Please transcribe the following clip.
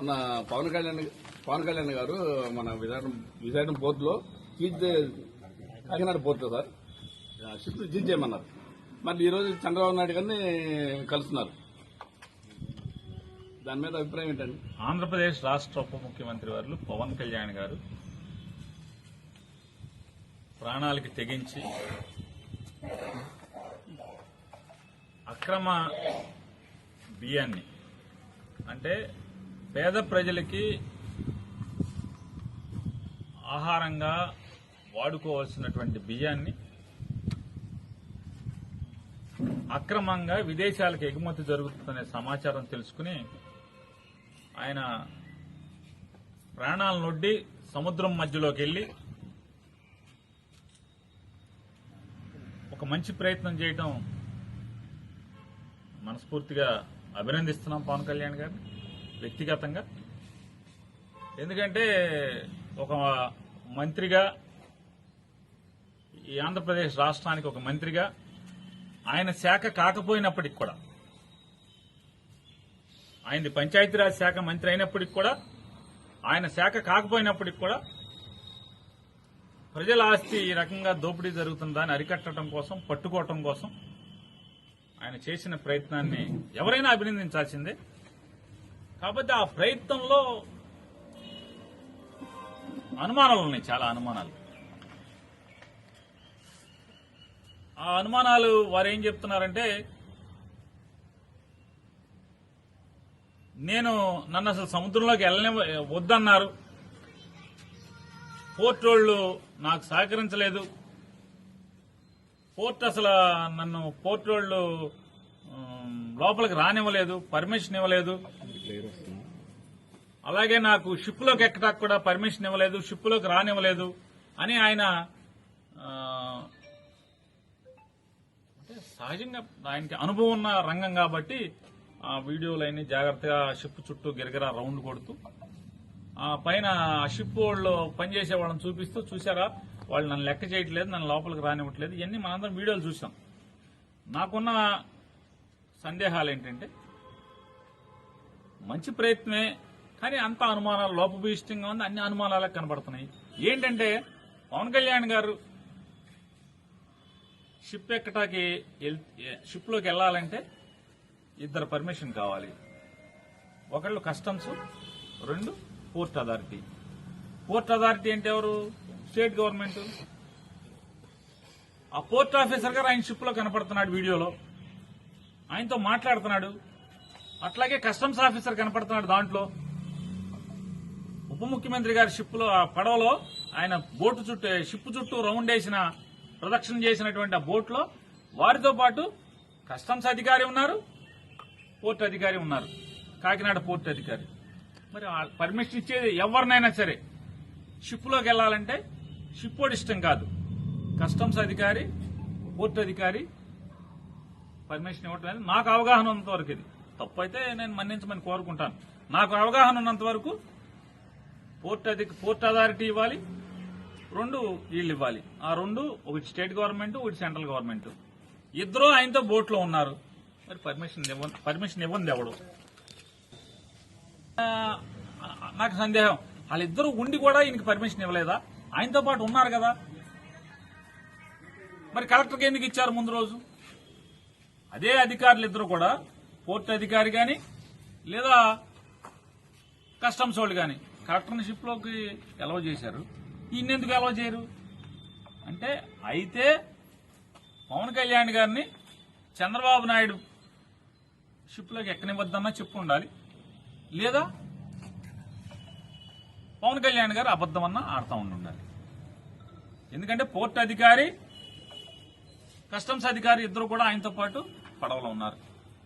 మన పవన్ కళ్యాణ్ గారు మన విశాఖపట్నం పోర్టులో కాకినాడ పోర్టులో సార్ షిప్ సీజ్ చేయమన్నారు. మరి ఈ రోజు చంద్రబాబు నాయుడు గారిని కలుస్తున్నారు. దాని మీద అభిప్రాయం ఏంటండి? ఆంధ్రప్రదేశ్ రాష్ట్ర ఉప ముఖ్యమంత్రి వారు పవన్ కళ్యాణ్ గారు ప్రాణాలకి తెగించి అక్రమ బియ్యాన్ని, అంటే పేద ప్రజలకి ఆహారంగా వాడుకోవాల్సినటువంటి బియ్యాన్ని అక్రమంగా విదేశాలకు ఎగుమతి జరుగుతుందనే సమాచారం తెలుసుకుని ఆయన ప్రాణాలనొడ్డి సముద్రం మధ్యలోకి వెళ్లి ఒక మంచి ప్రయత్నం చేయడం మనస్ఫూర్తిగా అభినందిస్తున్నాం పవన్ కళ్యాణ్ గారిని వ్యక్తిగతంగా. ఎందుకంటే ఒక మంత్రిగా, ఈ ఆంధ్రప్రదేశ్ రాష్ట్రానికి ఒక మంత్రిగా, ఆయన శాఖ కాకపోయినప్పటికి కూడా, ఆయనది పంచాయతీరాజ్ శాఖ మంత్రి అయినప్పటికి కూడా, ఆయన శాఖ కాకపోయినప్పటికి కూడా ప్రజల ఆస్తి ఈ రకంగా దోపిడీ జరుగుతుందని అరికట్టడం కోసం, పట్టుకోవటం కోసం ఆయన చేసిన ప్రయత్నాన్ని ఎవరైనా అభినందించాల్సిందే. కాబట్టి ఆ ప్రయత్నంలో అనుమానాలు ఉన్నాయి, చాలా అనుమానాలు. ఆ అనుమానాలు వారు ఏం చెప్తున్నారంటే, నన్ను అసలు సముద్రంలోకి వద్దన్నారు, పోర్ట్ వాళ్ళు నాకు సహకరించలేదు, పోర్ట్ వాళ్ళు లోపలికి రానివ్వలేదు, పర్మిషన్ ఇవ్వలేదు, అలాగే నాకు షిప్లోకి ఎక్కడానికి కూడా పర్మిషన్ ఇవ్వలేదు, షిప్లోకి రానివ్వలేదు అని ఆయన సహజంగా ఆయనకి అనుభవం ఉన్న రంగం కాబట్టి ఆ వీడియోలన్నీ జాగ్రత్తగా షిప్ చుట్టూ గిరగిరా రౌండ్ కొడుతూ ఆ పైన షిప్ వాళ్ళు పనిచేసే వాళ్ళని చూపిస్తూ, చూసారా వాళ్ళు నన్ను లెక్క చేయట్లేదు, నన్ను లోపలికి రానివ్వట్లేదు, ఇవన్నీ మనందరం వీడియోలు చూసాం. నాకున్న సందేహాలు ఏంటంటే, మంచి ప్రయత్నమే కానీ అంత అనుమానాలు లోపభూయిష్టంగా ఉంది, అన్ని అనుమానాలకు కనబడుతున్నాయి. ఏంటంటే పవన్ కళ్యాణ్ గారు షిప్ ఎక్కటాకి, షిప్లోకి వెళ్లాలంటే ఇద్దరు పర్మిషన్ కావాలి. ఒకళ్ళు కస్టమ్స్, రెండు పోర్ట్ అథారిటీ. పోర్ట్ అథారిటీ అంటే ఎవరు? State government. ఆ పోర్ట్ ఆఫీసర్ గారు ఆయన షిప్ లో కనపడుతున్నాడు, వీడియోలో ఆయనతో మాట్లాడుతున్నాడు. అట్లాగే కస్టమ్స్ ఆఫీసర్ కనపడుతున్నాడు దాంట్లో. ఉప ముఖ్యమంత్రి గారి షిప్ లో, ఆ పడవలో ఆయన బోటు చుట్టూ, షిప్ చుట్టూ రౌండ్ వేసిన, ప్రదక్షిణ చేసినటువంటి ఆ బోట్ లో వారితో పాటు కస్టమ్స్ అధికారి ఉన్నారు, పోర్ట్ అధికారి ఉన్నారు, కాకినాడ పోర్ట్ అధికారి. మరి పర్మిషన్ ఇచ్చేది ఎవరినైనా సరే షిప్ లోకి వెళ్లాలంటే షిప్ వాడి ఇష్టం కాదు, కస్టమ్స్ అధికారి, పోర్ట్ అధికారి పర్మిషన్ ఇవ్వటం అనేది నాకు అవగాహన ఉన్నంత వరకు. ఇది తప్పు అయితే నేను మన్నించమని కోరుకుంటాను. నాకు అవగాహన ఉన్నంత వరకు పోర్ట్ అథారిటీ ఇవ్వాలి, రెండు వీళ్ళు ఇవ్వాలి. ఆ రెండు, ఒకటి స్టేట్ గవర్నమెంట్, ఒకటి సెంట్రల్ గవర్నమెంట్. ఇద్దరు ఆయనతో బోట్లో ఉన్నారు. మరి పర్మిషన్ ఇవ్వండి ఎవడు? నాకు సందేహం, వాళ్ళిద్దరూ ఉండి కూడా ఈయనకి పర్మిషన్ ఇవ్వలేదా? ఆయనతో పాటు ఉన్నారు కదా, మరి కలెక్టర్కి ఎందుకు ఇచ్చారు ముందు రోజు? అదే అధికారులు ఇద్దరు కూడా, పోర్ట్ అధికారి గాని లేదా కస్టమ్స్ వాళ్ళు గాని కలెక్టర్ని షిప్ లోకి ఎలవ చేశారు, ఈయనెందుకు ఎలవ చేయరు? అంటే అయితే పవన్ కళ్యాణ్ గారిని చంద్రబాబు నాయుడు షిప్లోకి ఎక్కనివ్వద్దన్నా చెప్పు ఉండాలి, లేదా పవన్ కళ్యాణ్ గారు అబద్దమన్నా ఆడుతూ ఉండాలి. ఎందుకంటే పోర్ట్ అధికారి, కస్టమ్స్ అధికారి ఇద్దరు కూడా ఆయనతో పాటు పడవలో ఉన్నారు.